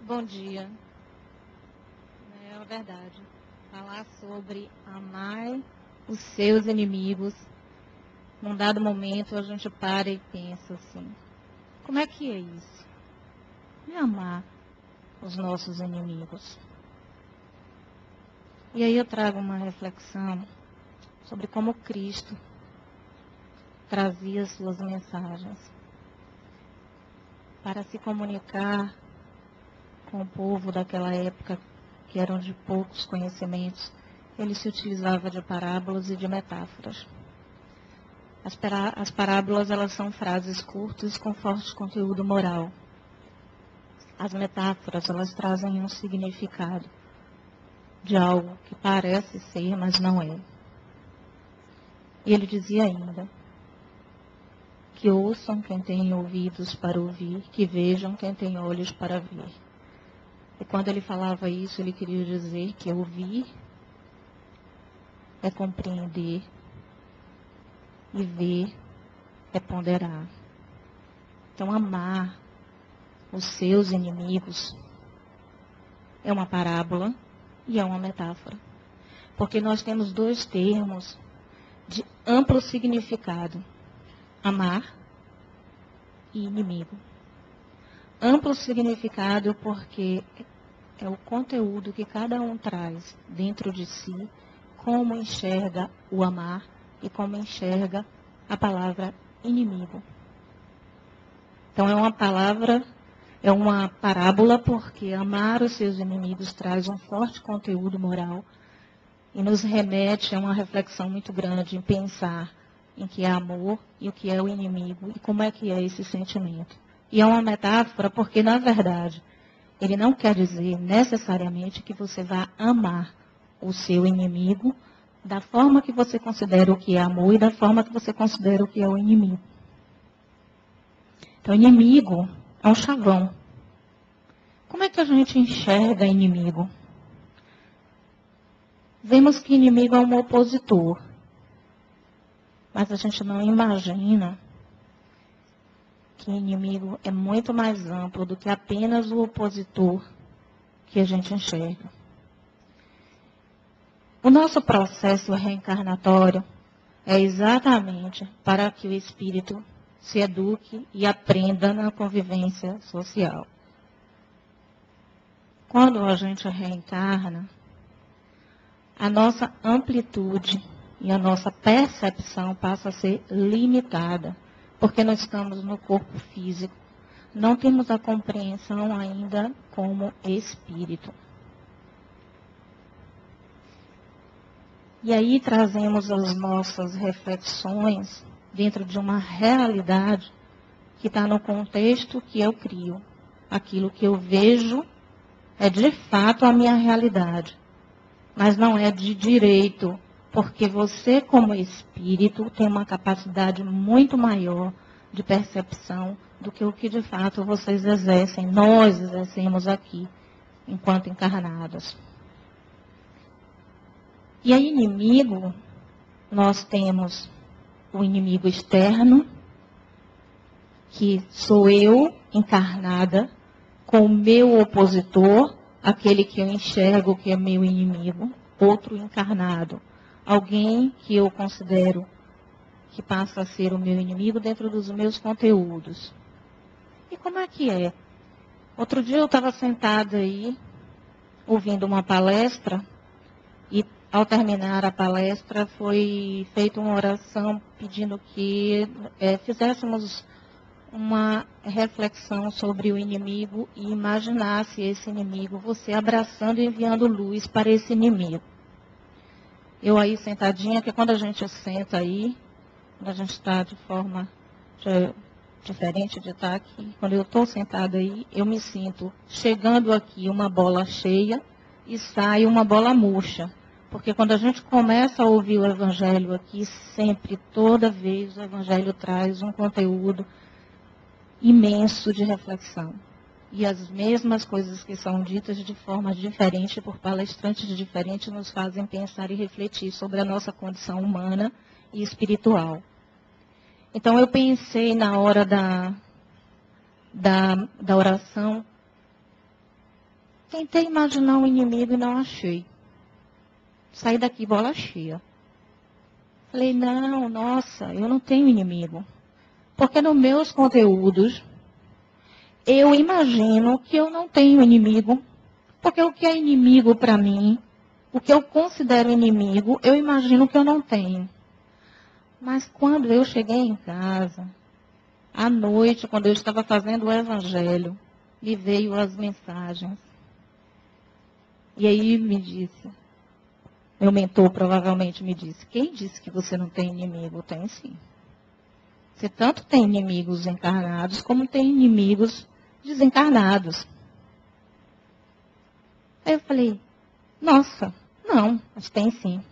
Bom dia. É verdade. Falar sobre amar os seus inimigos. Num dado momento a gente para e pensa assim, como é que é isso? É amar os nossos inimigos. E aí eu trago uma reflexão sobre como Cristo trazia suas mensagens para se comunicar com o povo daquela época, que eram de poucos conhecimentos. Ele se utilizava de parábolas e de metáforas. As parábolas, elas são frases curtas com forte conteúdo moral. As metáforas, elas trazem um significado de algo que parece ser, mas não é. E ele dizia ainda que ouçam quem tem ouvidos para ouvir, que vejam quem tem olhos para ver. E quando ele falava isso, ele queria dizer que ouvir é compreender e ver é ponderar. Então, amar os seus inimigos é uma parábola e é uma metáfora. Porque nós temos dois termos de amplo significado: amar e inimigo. Amplo significado porque é o conteúdo que cada um traz dentro de si, como enxerga o amar e como enxerga a palavra inimigo. Então é uma parábola porque amar os seus inimigos traz um forte conteúdo moral e nos remete a uma reflexão muito grande em pensar em que é amor e o que é o inimigo e como é que é esse sentimento. E é uma metáfora porque, na verdade, ele não quer dizer necessariamente que você vá amar o seu inimigo da forma que você considera o que é amor e da forma que você considera o que é o inimigo. Então, inimigo é um chavão. Como é que a gente enxerga inimigo? Vemos que inimigo é um opositor, mas a gente não imagina que inimigo é muito mais amplo do que apenas o opositor que a gente enxerga. O nosso processo reencarnatório é exatamente para que o espírito se eduque e aprenda na convivência social. Quando a gente reencarna, a nossa amplitude e a nossa percepção passa a ser limitada, porque nós estamos no corpo físico. Não temos a compreensão ainda como espírito. E aí trazemos as nossas reflexões dentro de uma realidade que está no contexto que eu crio. Aquilo que eu vejo é de fato a minha realidade, mas não é de direito, porque você, como espírito, tem uma capacidade muito maior de percepção do que o que de fato vocês exercem, nós exercemos aqui, enquanto encarnados. E aí, inimigo, nós temos o inimigo externo, que sou eu encarnada, com o meu opositor, aquele que eu enxergo que é meu inimigo, outro encarnado, alguém que eu considero que passa a ser o meu inimigo dentro dos meus conteúdos. E como é que é? Outro dia eu estava sentada aí, ouvindo uma palestra, e ao terminar a palestra foi feita uma oração pedindo que fizéssemos uma reflexão sobre o inimigo e imaginasse esse inimigo, você abraçando e enviando luz para esse inimigo. Eu aí sentadinha, que quando a gente senta aí, quando a gente está de forma diferente de estar aqui, quando eu estou sentada aí, eu me sinto chegando aqui uma bola cheia e sai uma bola murcha. Porque quando a gente começa a ouvir o Evangelho aqui, sempre, toda vez, o Evangelho traz um conteúdo imenso de reflexão. E as mesmas coisas que são ditas de forma diferente, por palestrantes diferentes, nos fazem pensar e refletir sobre a nossa condição humana e espiritual. Então, eu pensei na hora da oração, Tentei imaginar um inimigo e não achei. Saí daqui bola cheia. Falei, não, nossa, eu não tenho inimigo. Porque nos meus conteúdos, eu imagino que eu não tenho inimigo. Porque o que é inimigo para mim, o que eu considero inimigo, eu imagino que eu não tenho. Mas quando eu cheguei em casa, à noite, quando eu estava fazendo o evangelho, me veio as mensagens. E aí me disse, meu mentor provavelmente me disse, quem disse que você não tem inimigo? Tem sim. Você tanto tem inimigos encarnados, como tem inimigos desencarnados. Aí eu falei, nossa, não, mas tem sim.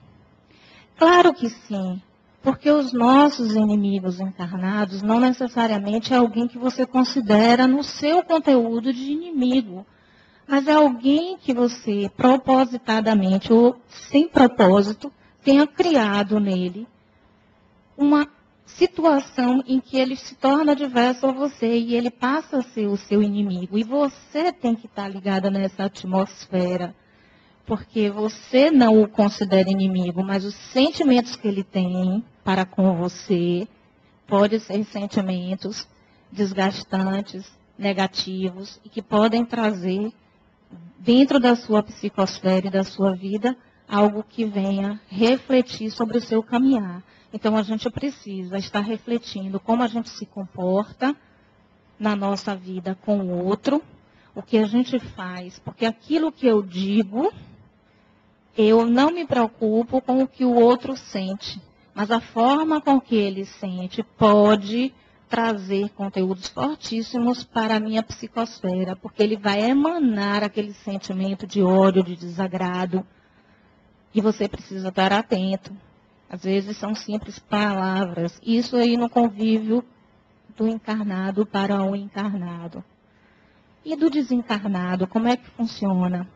Claro que sim, porque os nossos inimigos encarnados não necessariamente é alguém que você considera no seu conteúdo de inimigo, mas é alguém que você propositadamente ou sem propósito tenha criado nele uma situação em que ele se torna adverso a você e ele passa a ser o seu inimigo. E você tem que estar ligada nessa atmosfera, porque você não o considera inimigo, mas os sentimentos que ele tem para com você podem ser sentimentos desgastantes, negativos, e que podem trazer dentro da sua psicosfera e da sua vida algo que venha refletir sobre o seu caminhar. Então, a gente precisa estar refletindo como a gente se comporta na nossa vida com o outro, o que a gente faz, porque aquilo que eu digo, eu não me preocupo com o que o outro sente, mas a forma com que ele sente pode trazer conteúdos fortíssimos para a minha psicosfera, porque ele vai emanar aquele sentimento de ódio, de desagrado, e você precisa estar atento. Às vezes são simples palavras. Isso aí no convívio do encarnado para o encarnado. E do desencarnado, como é que funciona?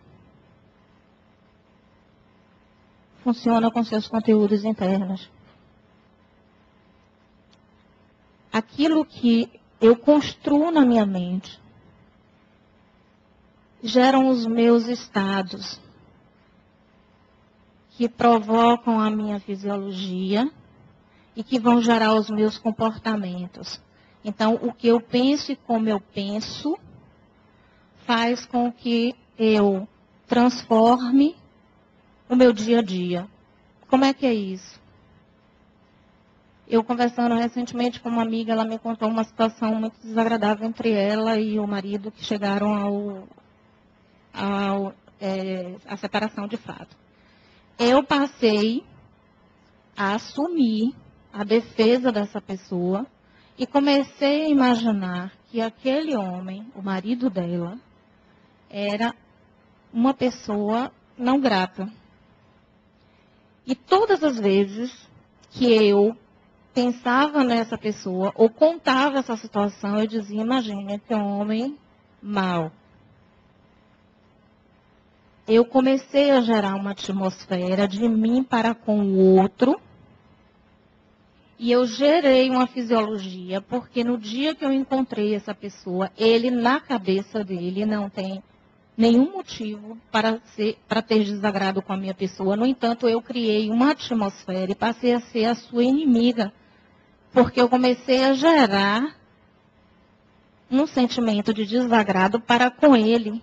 Funciona com seus conteúdos internos. Aquilo que eu construo na minha mente geram os meus estados, que provocam a minha fisiologia e que vão gerar os meus comportamentos. Então, o que eu penso e como eu penso faz com que eu transforme o meu dia a dia. Como é que é isso? Eu conversando recentemente com uma amiga, ela me contou uma situação muito desagradável entre ela e o marido que chegaram à separação de fato. Eu passei a assumir a defesa dessa pessoa e comecei a imaginar que aquele homem, o marido dela, era uma pessoa não grata. E todas as vezes que eu pensava nessa pessoa ou contava essa situação, eu dizia, imagine, que homem mau. Eu comecei a gerar uma atmosfera de mim para com o outro. E eu gerei uma fisiologia, porque no dia que eu encontrei essa pessoa, ele na cabeça dele não tem nenhum motivo para ter desagrado com a minha pessoa. No entanto, eu criei uma atmosfera e passei a ser a sua inimiga. Porque eu comecei a gerar um sentimento de desagrado para com ele.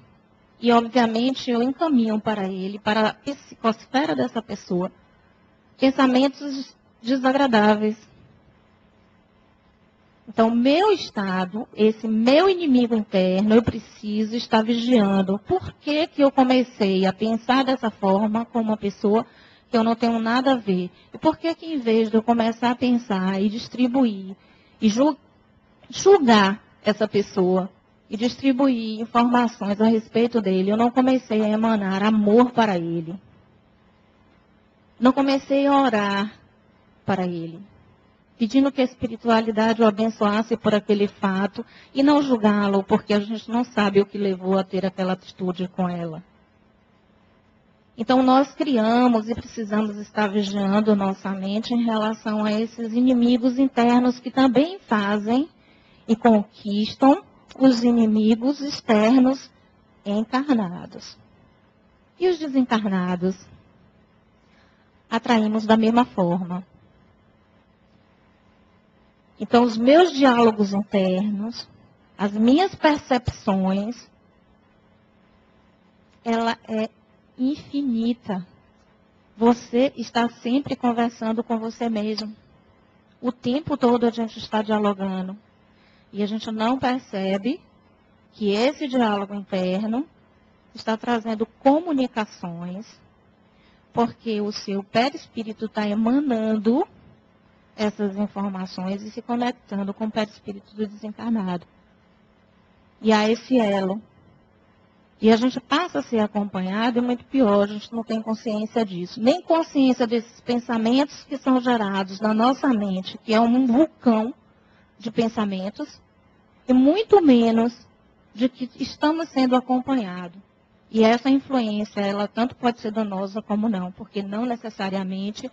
E, obviamente, eu encaminho para ele, para a psicosfera dessa pessoa, pensamentos desagradáveis. Então, meu estado, esse meu inimigo interno, eu preciso estar vigiando. Por que que eu comecei a pensar dessa forma com uma pessoa que eu não tenho nada a ver? E por que que, em vez de eu começar a pensar e distribuir e julgar essa pessoa, e distribuir informações a respeito dele, eu não comecei a emanar amor para ele. Não comecei a orar para ele, pedindo que a espiritualidade o abençoasse por aquele fato e não julgá-lo, porque a gente não sabe o que levou a ter aquela atitude com ela. Então, nós criamos e precisamos estar vigiando nossa mente em relação a esses inimigos internos que também fazem e conquistam os inimigos externos encarnados. E os desencarnados? Atraímos da mesma forma. Então, os meus diálogos internos, as minhas percepções, ela é infinita. Você está sempre conversando com você mesmo. O tempo todo a gente está dialogando. E a gente não percebe que esse diálogo interno está trazendo comunicações, porque o seu perispírito está emanando essas informações e se conectando com o perispírito do desencarnado. E há esse elo. E a gente passa a ser acompanhado, e muito pior, a gente não tem consciência disso. Nem consciência desses pensamentos que são gerados na nossa mente, que é um vulcão de pensamentos, e muito menos de que estamos sendo acompanhados. E essa influência, ela tanto pode ser danosa como não, porque não necessariamente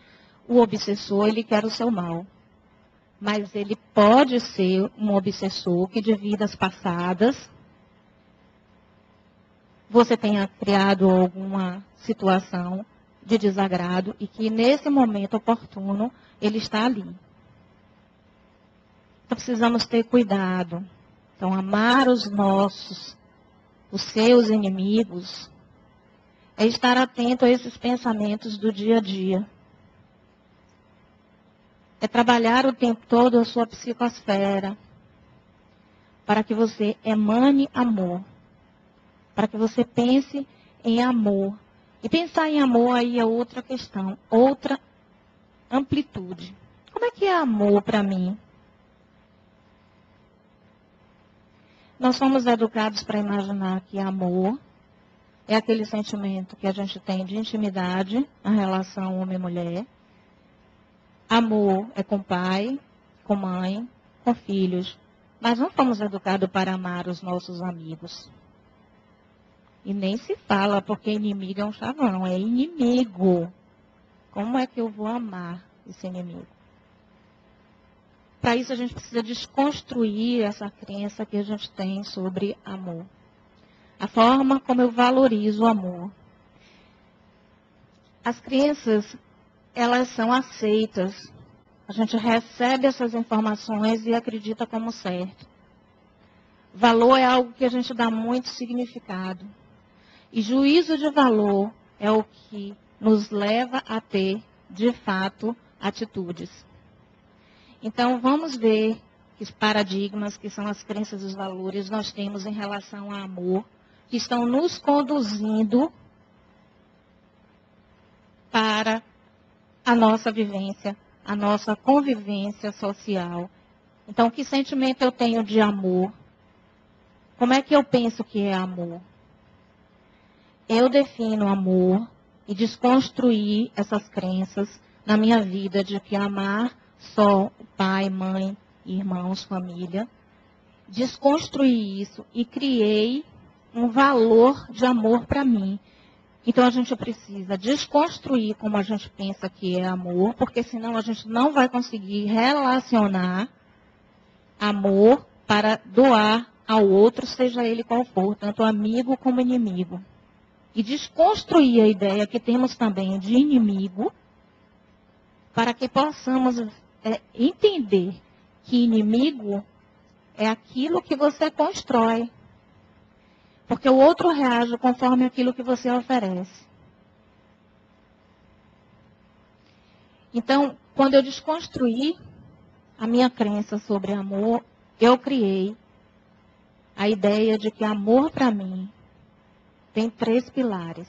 o obsessor, ele quer o seu mal. Mas ele pode ser um obsessor que de vidas passadas você tenha criado alguma situação de desagrado e que nesse momento oportuno ele está ali. Então precisamos ter cuidado. Então amar os seus inimigos, é estar atento a esses pensamentos do dia a dia. É trabalhar o tempo todo a sua psicosfera, para que você emane amor, para que você pense em amor. E pensar em amor aí é outra questão, outra amplitude. Como é que é amor para mim? Nós somos educados para imaginar que amor é aquele sentimento que a gente tem de intimidade na relação homem-mulher. Amor é com pai, com mãe, com filhos. Mas não fomos educados para amar os nossos amigos. E nem se fala, porque inimigo é um chavão, é inimigo. Como é que eu vou amar esse inimigo? Para isso a gente precisa desconstruir essa crença que a gente tem sobre amor. A forma como eu valorizo o amor. As crenças, elas são aceitas. A gente recebe essas informações e acredita como certo. Valor é algo que a gente dá muito significado. E juízo de valor é o que nos leva a ter, de fato, atitudes. Então, vamos ver os paradigmas, que são as crenças e os valores, nós temos em relação ao amor, que estão nos conduzindo para a nossa vivência, a nossa convivência social. Então, que sentimento eu tenho de amor? Como é que eu penso que é amor? Eu defino amor e desconstruir essas crenças na minha vida de que amar só pai, mãe, irmãos, família. Desconstruir isso e criei um valor de amor para mim. Então a gente precisa desconstruir como a gente pensa que é amor, porque senão a gente não vai conseguir relacionar amor para doar ao outro, seja ele qual for, tanto amigo como inimigo. E desconstruir a ideia que temos também de inimigo, para que possamos entender que inimigo é aquilo que você constrói. Porque o outro reage conforme aquilo que você oferece. Então, quando eu desconstruí a minha crença sobre amor, eu criei a ideia de que amor para mim tem 3 pilares: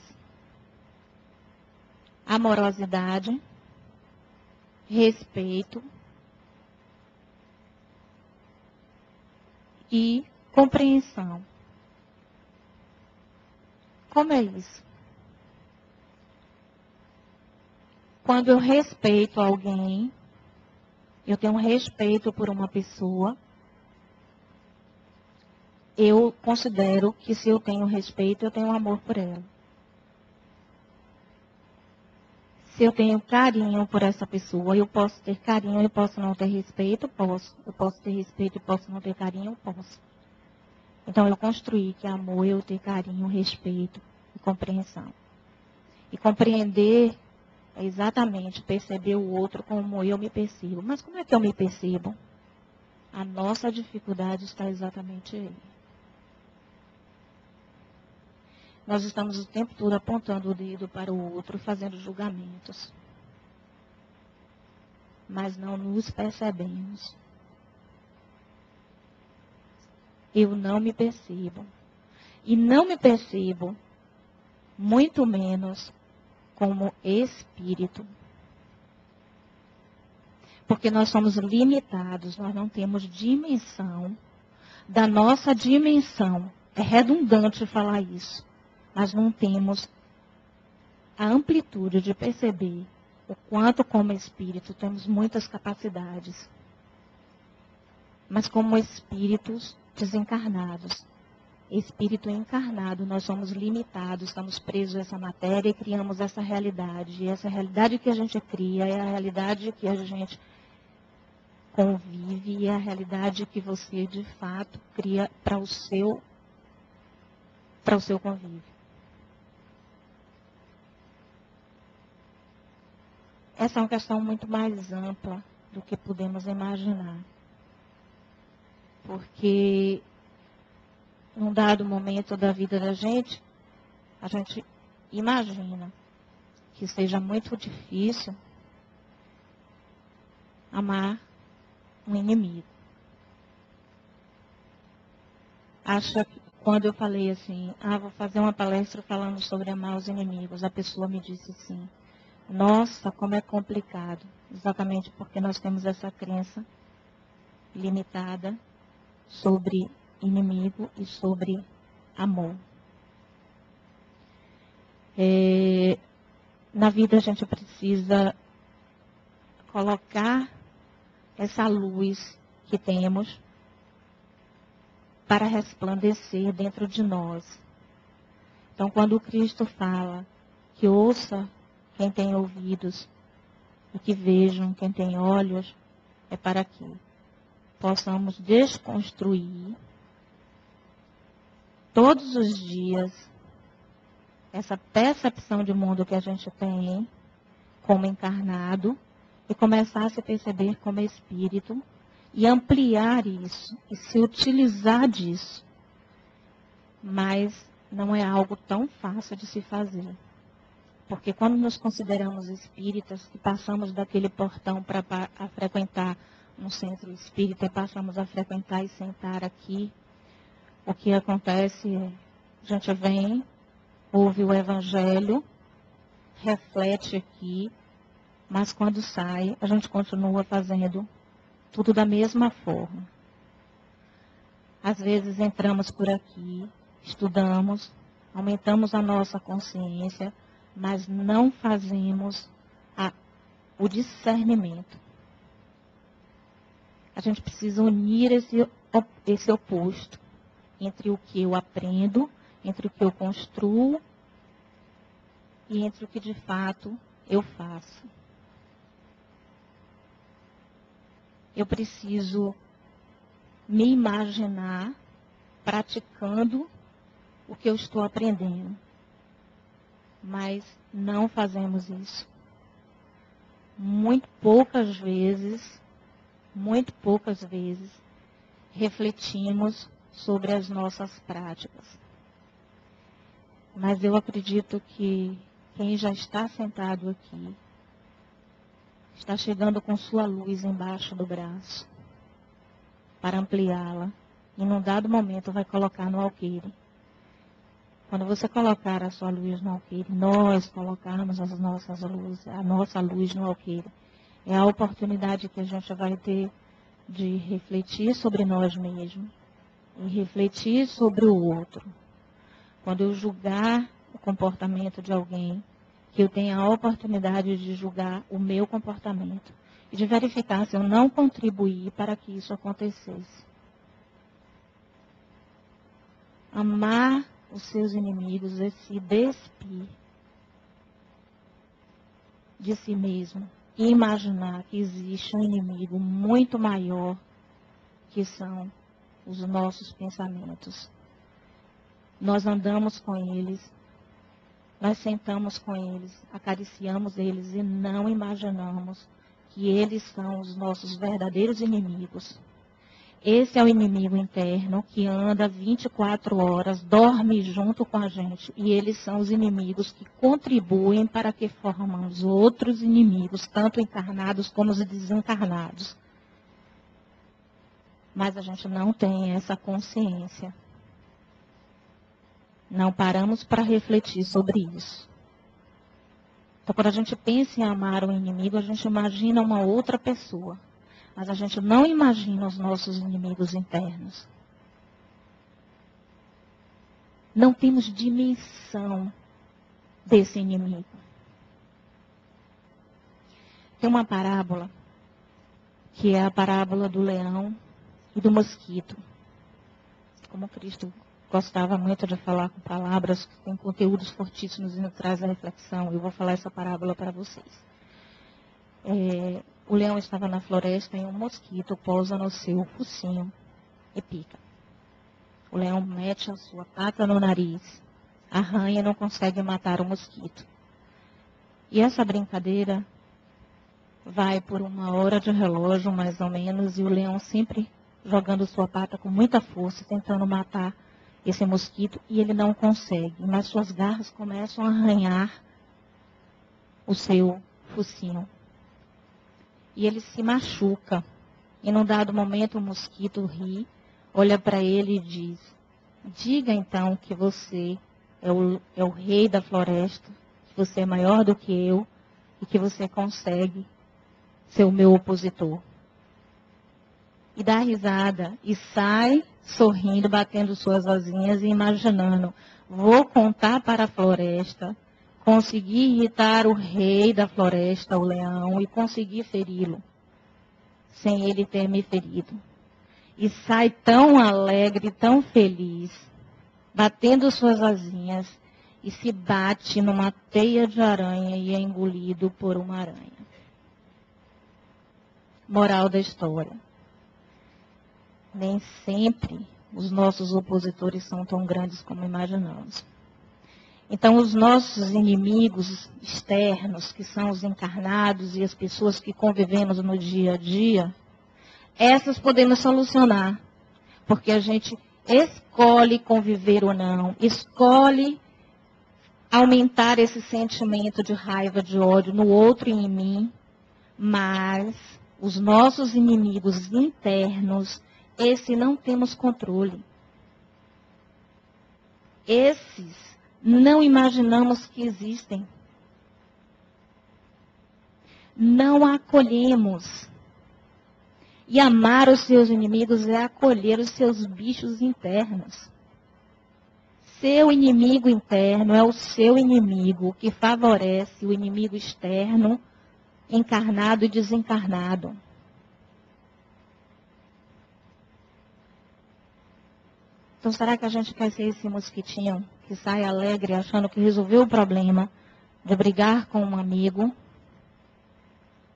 amorosidade, respeito e compreensão. Como é isso? Quando eu respeito alguém, eu tenho um respeito por uma pessoa, eu considero que se eu tenho respeito, eu tenho amor por ela. Se eu tenho carinho por essa pessoa, eu posso ter carinho, eu posso não ter respeito, posso. Eu posso ter respeito e posso não ter carinho, eu posso. Então, eu construí que amor é eu ter carinho, respeito e compreensão. E compreender é exatamente perceber o outro como eu me percebo. Mas como é que eu me percebo? A nossa dificuldade está exatamente aí. Nós estamos o tempo todo apontando o dedo para o outro, fazendo julgamentos. Mas não nos percebemos. Eu não me percebo. E não me percebo, muito menos, como espírito. Porque nós somos limitados, nós não temos dimensão da nossa dimensão. É redundante falar isso, mas não temos a amplitude de perceber o quanto, como espírito, temos muitas capacidades. Mas como espíritos desencarnados, espírito encarnado, nós somos limitados, estamos presos a essa matéria e criamos essa realidade. E essa realidade que a gente cria é a realidade que a gente convive e é a realidade que você, de fato, cria para o seu convívio. Essa é uma questão muito mais ampla do que podemos imaginar. Porque num dado momento da vida da gente, a gente imagina que seja muito difícil amar um inimigo. Acha que quando eu falei assim, vou fazer uma palestra falando sobre amar os inimigos, a pessoa me disse assim, nossa, como é complicado. Exatamente porque nós temos essa crença limitada sobre inimigo e sobre amor. Na vida a gente precisa colocar essa luz que temos para resplandecer dentro de nós. Então, quando o Cristo fala que ouça quem tem ouvidos e que vejam quem tem olhos, é para que possamos desconstruir todos os dias essa percepção de mundo que a gente tem como encarnado e começar a se perceber como espírito e ampliar isso e se utilizar disso. Mas não é algo tão fácil de se fazer. Porque quando nos consideramos espíritas e passamos daquele portão para frequentar um centro espírita e passamos a frequentar e sentar aqui, o que acontece é, a gente vem, ouve o evangelho, reflete aqui, mas quando sai, a gente continua fazendo tudo da mesma forma. Às vezes entramos por aqui, estudamos, aumentamos a nossa consciência, mas não fazemos o discernimento. A gente precisa unir esse oposto entre o que eu aprendo, entre o que eu construo e entre o que de fato eu faço. Eu preciso me imaginar praticando o que eu estou aprendendo. Mas não fazemos isso. Muito poucas vezes, refletimos sobre as nossas práticas. Mas eu acredito que quem já está sentado aqui, está chegando com sua luz embaixo do braço, para ampliá-la, e num dado momento vai colocar no alqueire. Quando você colocar a sua luz no alqueire, nós colocarmos a nossa luz no alqueire, é a oportunidade que a gente vai ter de refletir sobre nós mesmos e refletir sobre o outro. Quando eu julgar o comportamento de alguém, que eu tenha a oportunidade de julgar o meu comportamento e de verificar se eu não contribuí para que isso acontecesse. Amar os seus inimigos é se despir de si mesmo e imaginar que existe um inimigo muito maior, que são os nossos pensamentos. nós andamos com eles, nós sentamos com eles, acariciamos eles e não imaginamos que eles são os nossos verdadeiros inimigos. Esse é o inimigo interno que anda 24 horas, dorme junto com a gente. E eles são os inimigos que contribuem para que formamos outros inimigos, tanto encarnados como os desencarnados. Mas a gente não tem essa consciência. Não paramos para refletir sobre isso. Então, quando a gente pensa em amar o inimigo, a gente imagina uma outra pessoa. Mas a gente não imagina os nossos inimigos internos. Não temos dimensão desse inimigo. Tem uma parábola, que é a parábola do leão e do mosquito. Como Cristo gostava muito de falar com palavras que têm conteúdos fortíssimos e nos traz a reflexão, eu vou falar essa parábola para vocês. O leão estava na floresta e um mosquito pousa no seu focinho e pica. O leão mete a sua pata no nariz, arranha e não consegue matar o mosquito. E essa brincadeira vai por 1 hora de relógio, mais ou menos, e o leão sempre jogando sua pata com muita força, tentando matar esse mosquito, e ele não consegue. Mas suas garras começam a arranhar o seu focinho. E ele se machuca. E num dado momento o mosquito ri, olha para ele e diz: diga então que você é o rei da floresta, que você é maior do que eu e que você consegue ser o meu opositor. E dá risada e sai sorrindo, batendo suas asinhas e imaginando: vou contar para a floresta, conseguir irritar o rei da floresta, o leão, e conseguir feri-lo, sem ele ter me ferido. E sai tão alegre, tão feliz, batendo suas asinhas, e se bate numa teia de aranha e é engolido por uma aranha. Moral da história: nem sempre os nossos opositores são tão grandes como imaginamos. Então, os nossos inimigos externos, que são os encarnados e as pessoas que convivemos no dia a dia, essas podemos solucionar, porque a gente escolhe conviver ou não, escolhe aumentar esse sentimento de raiva, de ódio no outro e em mim, mas os nossos inimigos internos, esse não temos controle. Esses não imaginamos que existem. Não acolhemos. E amar os seus inimigos é acolher os seus bichos internos. Seu inimigo interno é o seu inimigo que favorece o inimigo externo, encarnado e desencarnado. Então, será que a gente quer ser esse mosquitinho que sai alegre, achando que resolveu o problema, de brigar com um amigo,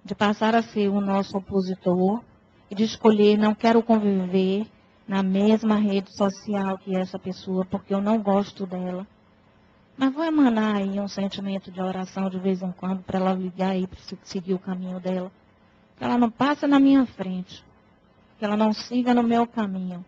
de passar a ser o nosso opositor, e de escolher, não quero conviver na mesma rede social que essa pessoa, porque eu não gosto dela. Mas vou emanar aí um sentimento de oração de vez em quando, para ela ligar aí, para seguir o caminho dela. Que ela não passe na minha frente, que ela não siga no meu caminho.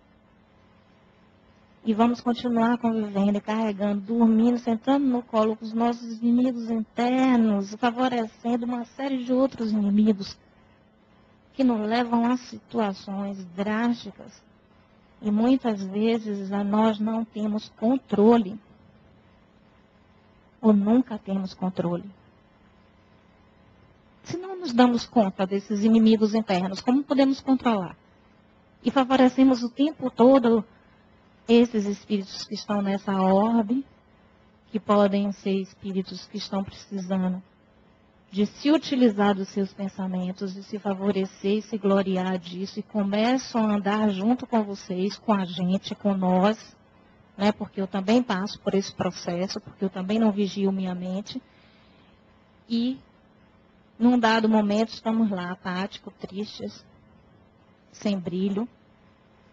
E vamos continuar convivendo, carregando, dormindo, sentando no colo com os nossos inimigos internos, favorecendo uma série de outros inimigos que nos levam a situações drásticas. E muitas vezes nós não temos controle. Ou nunca temos controle. Se não nos damos conta desses inimigos internos, como podemos controlar? E favorecemos o tempo todo esses espíritos que estão nessa orbe, que podem ser espíritos que estão precisando de se utilizar dos seus pensamentos, de se favorecer e se gloriar disso, e começam a andar junto com vocês, com a gente, com nós, né? Porque eu também passo por esse processo, porque eu também não vigio minha mente. E, num dado momento, estamos lá, apáticos, tristes, sem brilho,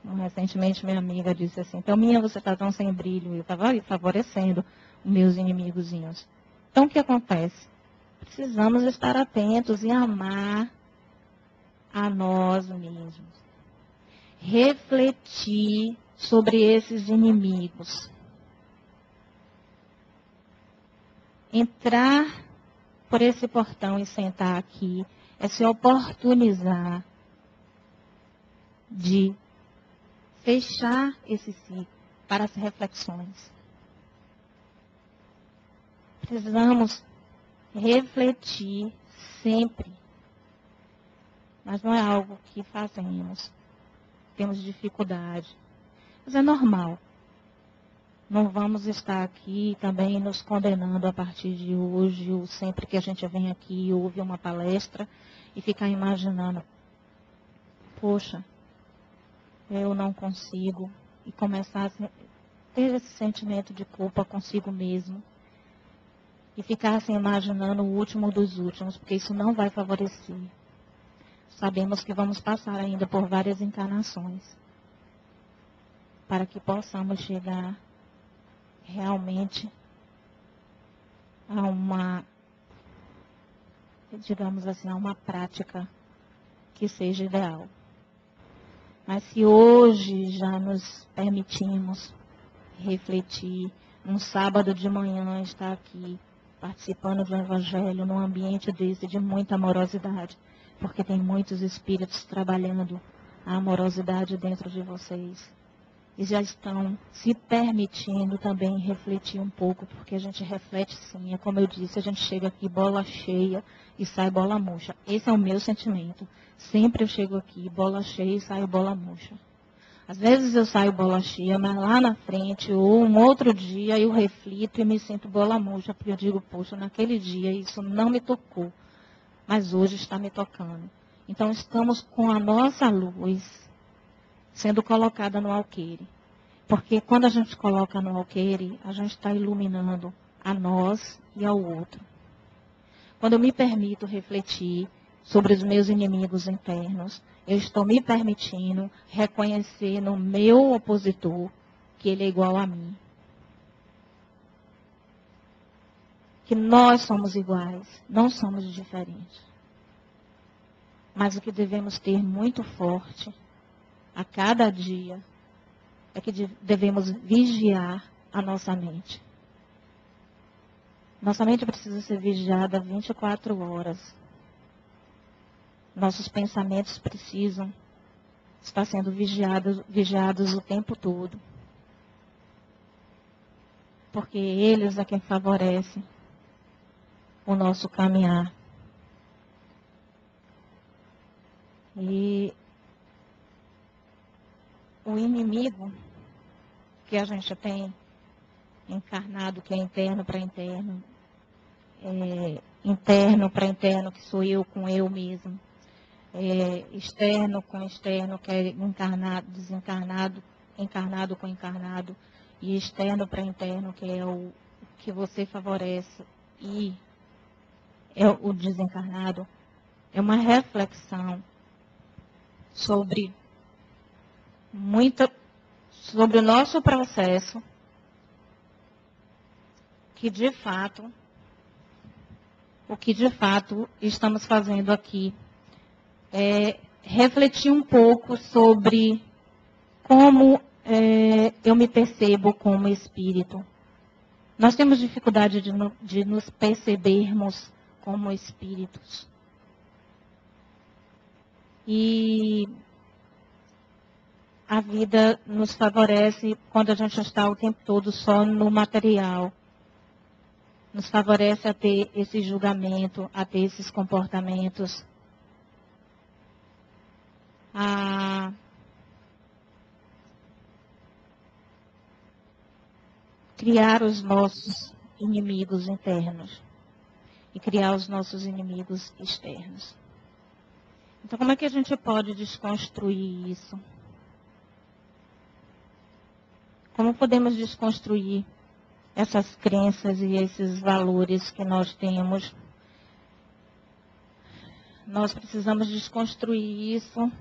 Recentemente minha amiga disse assim, Thelminha, você está tão sem brilho. Eu estava ali favorecendo os meus inimigozinhos. Então o que acontece? Precisamos estar atentos e amar a nós mesmos. Refletir sobre esses inimigos. Entrar por esse portão e sentar aqui é se oportunizar de fechar esse ciclo para as reflexões. Precisamos refletir sempre. Mas não é algo que fazemos. Temos dificuldade. Mas é normal. Não vamos estar aqui também nos condenando a partir de hoje, ou sempre que a gente vem aqui e ouve uma palestra e ficar imaginando, poxa, eu não consigo, e começar a ter esse sentimento de culpa consigo mesmo, e ficar se imaginando o último dos últimos, porque isso não vai favorecer. Sabemos que vamos passar ainda por várias encarnações, para que possamos chegar realmente a uma, digamos assim, a uma prática que seja ideal. Mas se hoje já nos permitimos refletir, um sábado de manhã estar aqui, participando do Evangelho, num ambiente desse de muita amorosidade, porque tem muitos espíritos trabalhando a amorosidade dentro de vocês. E já estão se permitindo também refletir um pouco, porque a gente reflete sim. É como eu disse, a gente chega aqui bola cheia e sai bola murcha. Esse é o meu sentimento. Sempre eu chego aqui bola cheia e saio bola murcha. Às vezes eu saio bola cheia, mas lá na frente, ou um outro dia, eu reflito e me sinto bola murcha, porque eu digo, poxa, naquele dia isso não me tocou, mas hoje está me tocando. Então estamos com a nossa luz sendo colocada no alqueire. Porque quando a gente coloca no alqueire, a gente está iluminando a nós e ao outro. Quando eu me permito refletir sobre os meus inimigos internos, eu estou me permitindo reconhecer no meu opositor que ele é igual a mim. Que nós somos iguais, não somos diferentes. Mas o que devemos ter muito forte a cada dia é que devemos vigiar a nossa mente. Nossa mente precisa ser vigiada 24 horas. Nossos pensamentos precisam estar sendo vigiados o tempo todo. Porque eles é quem favorece o nosso caminhar. E o inimigo que a gente tem encarnado, que é interno para interno, interno para interno, que sou eu com eu mesmo, externo com externo, que é encarnado, desencarnado, encarnado com encarnado, e externo para interno, que é o que você favorece, e é o desencarnado. É uma reflexão sobre o nosso processo, que de fato, o que de fato estamos fazendo aqui é refletir um pouco sobre como eu me percebo como espírito. Nós temos dificuldade de nos percebermos como espíritos. E a vida nos favorece quando a gente está o tempo todo só no material. Nos favorece a ter esse julgamento, a ter esses comportamentos, a criar os nossos inimigos internos e criar os nossos inimigos externos. Então, como é que a gente pode desconstruir isso? Como podemos desconstruir essas crenças e esses valores que nós temos? Nós precisamos desconstruir isso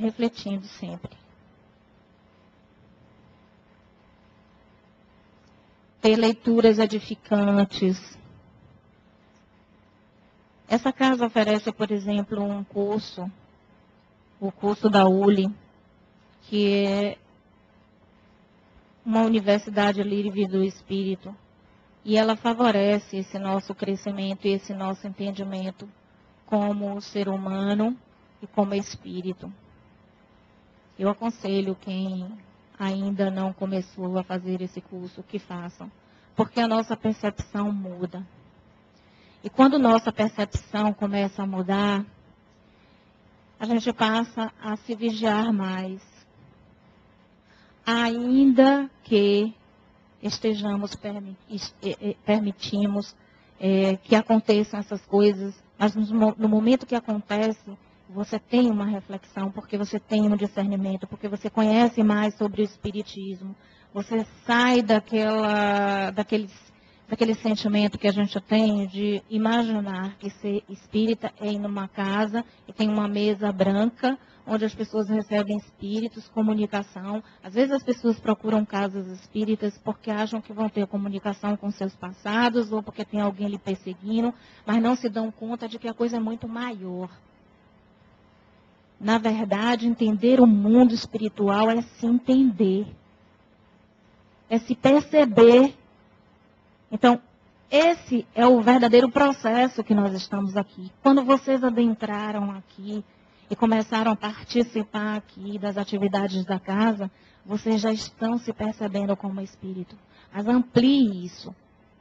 refletindo sempre. Ter leituras edificantes. Essa casa oferece, por exemplo, um curso, o curso da ULI, que é uma universidade livre do espírito. E ela favorece esse nosso crescimento e esse nosso entendimento como ser humano e como espírito. Eu aconselho quem ainda não começou a fazer esse curso, que façam. Porque a nossa percepção muda. E quando nossa percepção começa a mudar, a gente passa a se vigiar mais. Ainda que permitimos que aconteçam essas coisas, mas no momento que acontece, você tem uma reflexão, porque você tem um discernimento, porque você conhece mais sobre o espiritismo, você sai daquele sentimento que a gente tem de imaginar que ser espírita é ir numa casa e tem uma mesa branca, onde as pessoas recebem espíritos, comunicação. Às vezes as pessoas procuram casas espíritas porque acham que vão ter comunicação com seus passados ou porque tem alguém lhe perseguindo, mas não se dão conta de que a coisa é muito maior. Na verdade, entender o mundo espiritual é se entender, é se perceber. Então, esse é o verdadeiro processo que nós estamos aqui. Quando vocês adentraram aqui e começaram a participar aqui das atividades da casa, vocês já estão se percebendo como espírito. Mas amplie isso.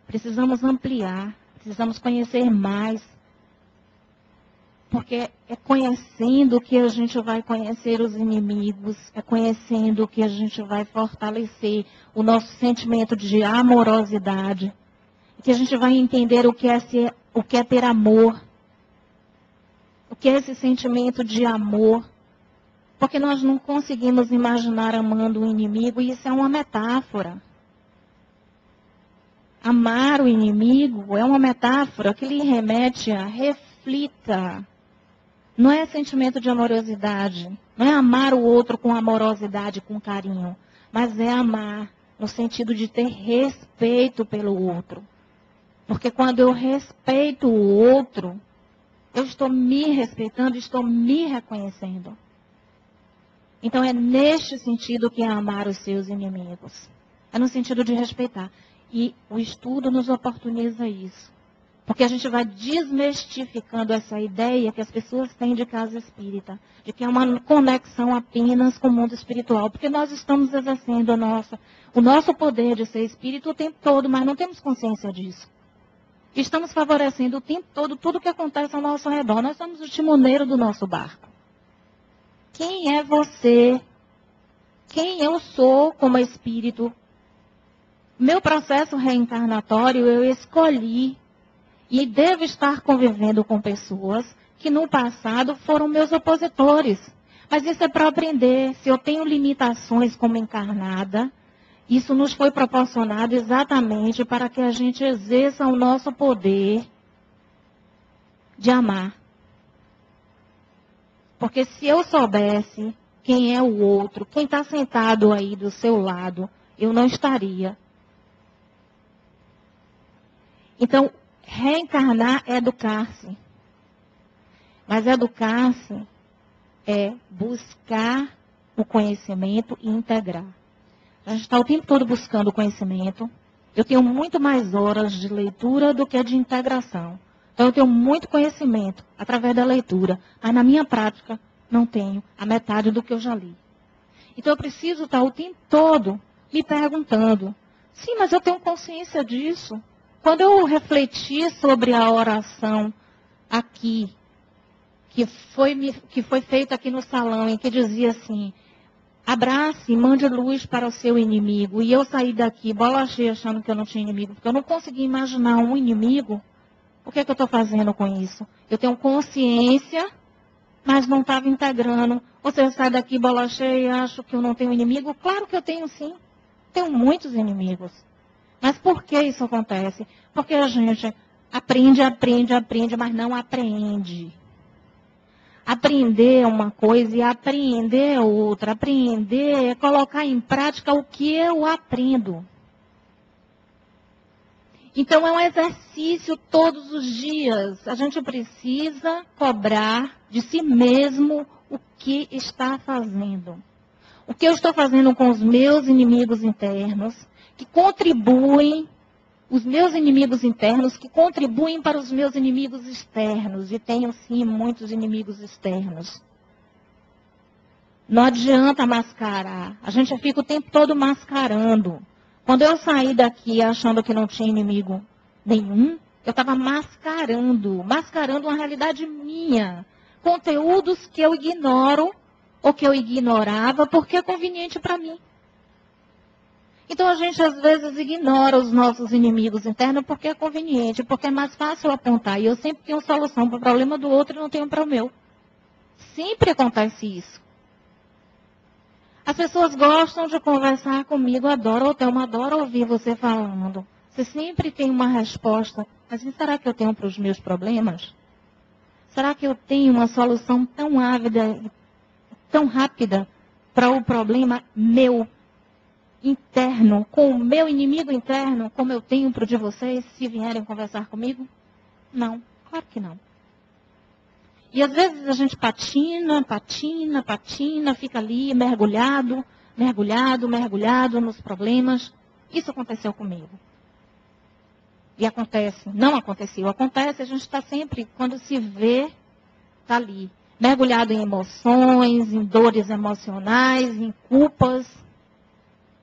Precisamos ampliar, precisamos conhecer mais. Porque é conhecendo que a gente vai conhecer os inimigos, é conhecendo que a gente vai fortalecer o nosso sentimento de amorosidade, que a gente vai entender o que é ter amor, o que é esse sentimento de amor, porque nós não conseguimos imaginar amando o inimigo, e isso é uma metáfora. Amar o inimigo é uma metáfora que lhe remete a reflita. Não é sentimento de amorosidade, não é amar o outro com amorosidade, com carinho, mas é amar no sentido de ter respeito pelo outro. Porque quando eu respeito o outro, eu estou me respeitando, estou me reconhecendo. Então é neste sentido que é amar os seus inimigos. É no sentido de respeitar. E o estudo nos oportuniza isso. Porque a gente vai desmistificando essa ideia que as pessoas têm de casa espírita, de que é uma conexão apenas com o mundo espiritual, porque nós estamos exercendo o nosso poder de ser espírito o tempo todo, mas não temos consciência disso. Estamos favorecendo o tempo todo tudo que acontece ao nosso redor. Nós somos o timoneiro do nosso barco. Quem é você? Quem eu sou como espírito? Meu processo reencarnatório eu escolhi. E devo estar convivendo com pessoas que no passado foram meus opositores. Mas isso é para aprender. Se eu tenho limitações como encarnada, isso nos foi proporcionado exatamente para que a gente exerça o nosso poder de amar. Porque se eu soubesse quem é o outro, quem está sentado aí do seu lado, eu não estaria. Então, reencarnar é educar-se. Mas educar-se é buscar o conhecimento e integrar. A gente está o tempo todo buscando conhecimento. Eu tenho muito mais horas de leitura do que de integração. Então, eu tenho muito conhecimento através da leitura. Mas na minha prática, não tenho a metade do que eu já li. Então, eu preciso estar o tempo todo me perguntando: sim, mas eu tenho consciência disso. Quando eu refleti sobre a oração aqui, que foi feita aqui no salão, em que dizia assim: abrace, mande luz para o seu inimigo. E eu saí daqui, bola cheia, achando que eu não tinha inimigo, porque eu não conseguia imaginar um inimigo. O que é que eu estou fazendo com isso? Eu tenho consciência, mas não estava integrando. Ou seja, eu saio daqui, bola cheia, e acho que eu não tenho inimigo. Claro que eu tenho sim. Tenho muitos inimigos. Mas por que isso acontece? Porque a gente aprende, mas não apreende. Aprender uma coisa e aprender outra. Aprender é colocar em prática o que eu aprendo. Então, é um exercício todos os dias. A gente precisa cobrar de si mesmo o que está fazendo. O que eu estou fazendo com os meus inimigos internos, que contribuem, os meus inimigos internos, que contribuem para os meus inimigos externos. E tenho, sim, muitos inimigos externos. Não adianta mascarar. A gente fica o tempo todo mascarando. Quando eu saí daqui achando que não tinha inimigo nenhum, eu estava mascarando uma realidade minha. Conteúdos que eu ignoro ou que eu ignorava porque é conveniente para mim. Então a gente às vezes ignora os nossos inimigos internos porque é conveniente, porque é mais fácil apontar. E eu sempre tenho solução para o problema do outro e não tenho para o meu. Sempre acontece isso. As pessoas gostam de conversar comigo, adoram ouvir você falando. Você sempre tem uma resposta. Mas será que eu tenho para os meus problemas? Será que eu tenho uma solução tão ávida, tão rápida para o problema meu interno, com o meu inimigo interno, como eu tenho para o de vocês, se vierem conversar comigo? Não, claro que não. E às vezes a gente patina, fica ali mergulhado nos problemas. Isso aconteceu comigo. E acontece, não aconteceu, acontece, a gente está sempre, quando se vê, está ali, mergulhado em emoções, em dores emocionais, em culpas.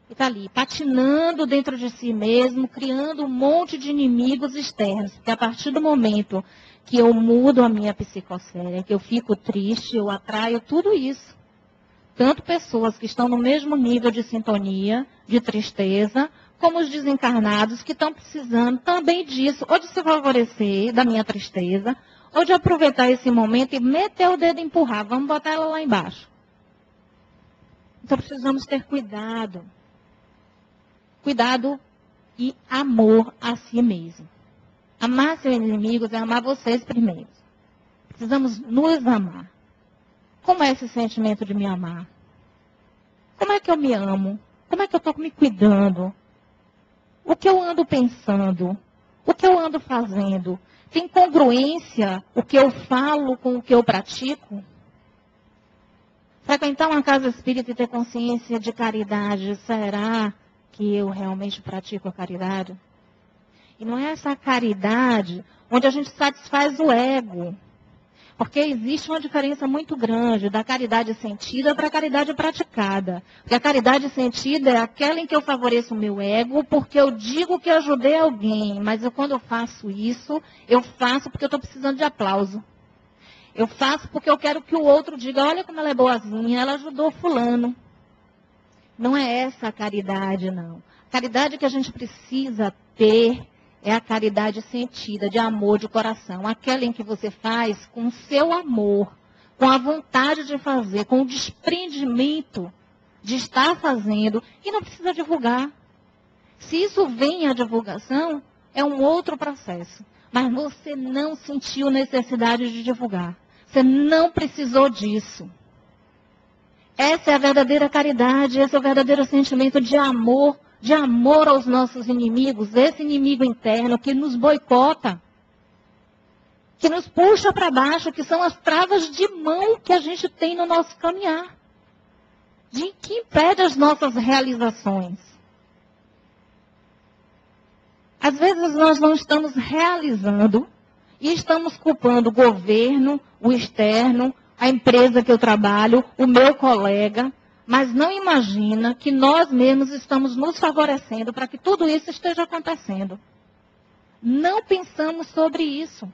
E está ali, patinando dentro de si mesmo, criando um monte de inimigos externos. Porque a partir do momento que eu mudo a minha psicosfera, que eu fico triste, eu atraio tudo isso. Tanto pessoas que estão no mesmo nível de sintonia, de tristeza, como os desencarnados que estão precisando também disso, ou de se favorecer da minha tristeza, ou de aproveitar esse momento e meter o dedo e empurrar. Vamos botar ela lá embaixo. Então precisamos ter cuidado. Cuidado e amor a si mesmo. Amar seus inimigos é amar vocês primeiro. Precisamos nos amar. Como é esse sentimento de me amar? Como é que eu me amo? Como é que eu estou me cuidando? O que eu ando pensando? O que eu ando fazendo? Tem congruência o que eu falo com o que eu pratico? Frequentar uma casa espírita e ter consciência de caridade, será que eu realmente pratico a caridade? E não é essa caridade onde a gente satisfaz o ego. Porque existe uma diferença muito grande da caridade sentida para a caridade praticada. Porque a caridade sentida é aquela em que eu favoreço o meu ego porque eu digo que ajudei alguém. Mas quando eu faço isso, eu faço porque eu estou precisando de aplauso. Eu faço porque eu quero que o outro diga, olha como ela é boazinha, ela ajudou fulano. Não é essa a caridade, não. A caridade que a gente precisa ter é a caridade sentida, de amor de coração. Aquela em que você faz com o seu amor, com a vontade de fazer, com o desprendimento de estar fazendo e não precisa divulgar. Se isso vem à divulgação, é um outro processo. Mas você não sentiu necessidade de divulgar. Você não precisou disso. Essa é a verdadeira caridade, esse é o verdadeiro sentimento de amor aos nossos inimigos, esse inimigo interno que nos boicota, que nos puxa para baixo, que são as travas de mão que a gente tem no nosso caminhar, que impede as nossas realizações. Às vezes nós não estamos realizando e estamos culpando o governo, o externo, a empresa que eu trabalho, o meu colega, mas não imagina que nós mesmos estamos nos favorecendo para que tudo isso esteja acontecendo. Não pensamos sobre isso.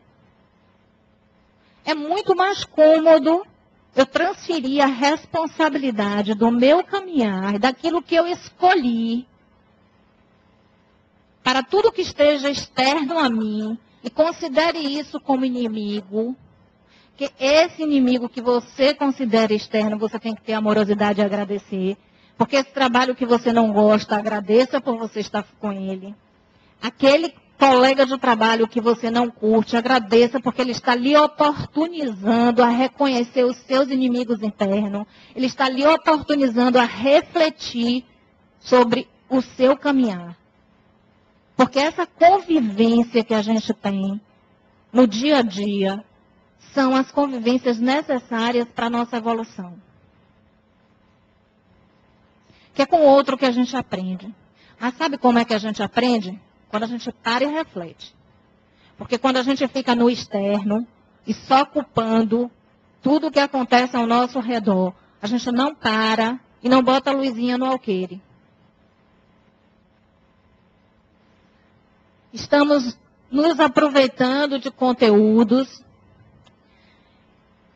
É muito mais cômodo eu transferir a responsabilidade do meu caminhar, daquilo que eu escolhi, para tudo que esteja externo a mim, e considere isso como inimigo. Que esse inimigo que você considera externo, você tem que ter amorosidade e agradecer. Porque esse trabalho que você não gosta, agradeça por você estar com ele. Aquele colega de trabalho que você não curte, agradeça, porque ele está lhe oportunizando a reconhecer os seus inimigos internos. Ele está lhe oportunizando a refletir sobre o seu caminhar. Porque essa convivência que a gente tem no dia a dia são as convivências necessárias para a nossa evolução. Que é com o outro que a gente aprende. Mas sabe como é que a gente aprende? Quando a gente para e reflete. Porque quando a gente fica no externo e só culpando tudo o que acontece ao nosso redor, a gente não para e não bota a luzinha no alqueire. Estamos nos aproveitando de conteúdos.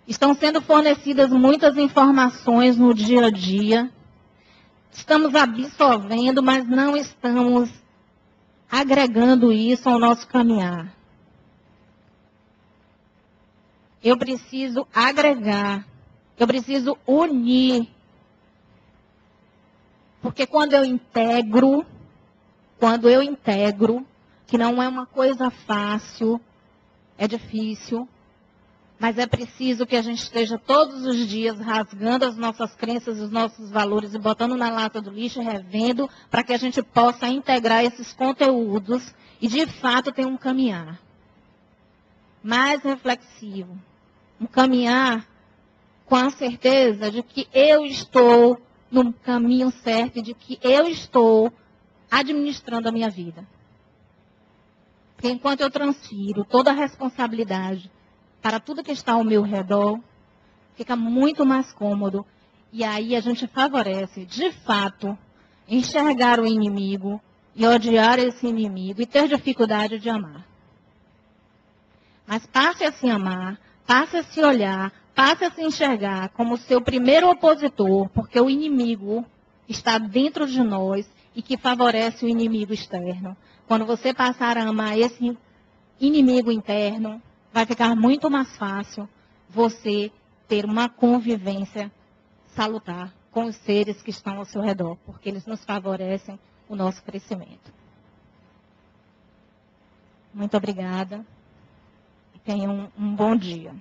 Estão sendo fornecidas muitas informações no dia a dia. Estamos absorvendo, mas não estamos agregando isso ao nosso caminhar. Eu preciso agregar. Eu preciso unir. Porque quando eu integro, que não é uma coisa fácil, é difícil, mas é preciso que a gente esteja todos os dias rasgando as nossas crenças, os nossos valores e botando na lata do lixo, revendo, para que a gente possa integrar esses conteúdos e, de fato, ter um caminhar mais reflexivo. Um caminhar com a certeza de que eu estou no caminho certo e de que eu estou administrando a minha vida. Porque enquanto eu transfiro toda a responsabilidade para tudo que está ao meu redor, fica muito mais cômodo. E aí a gente favorece, de fato, enxergar o inimigo e odiar esse inimigo e ter dificuldade de amar. Mas passe a se amar, passe a se olhar, passe a se enxergar como seu primeiro opositor, porque o inimigo está dentro de nós e que favorece o inimigo externo. Quando você passar a amar esse inimigo interno, vai ficar muito mais fácil você ter uma convivência salutar com os seres que estão ao seu redor, porque eles nos favorecem o nosso crescimento. Muito obrigada e tenham um bom dia.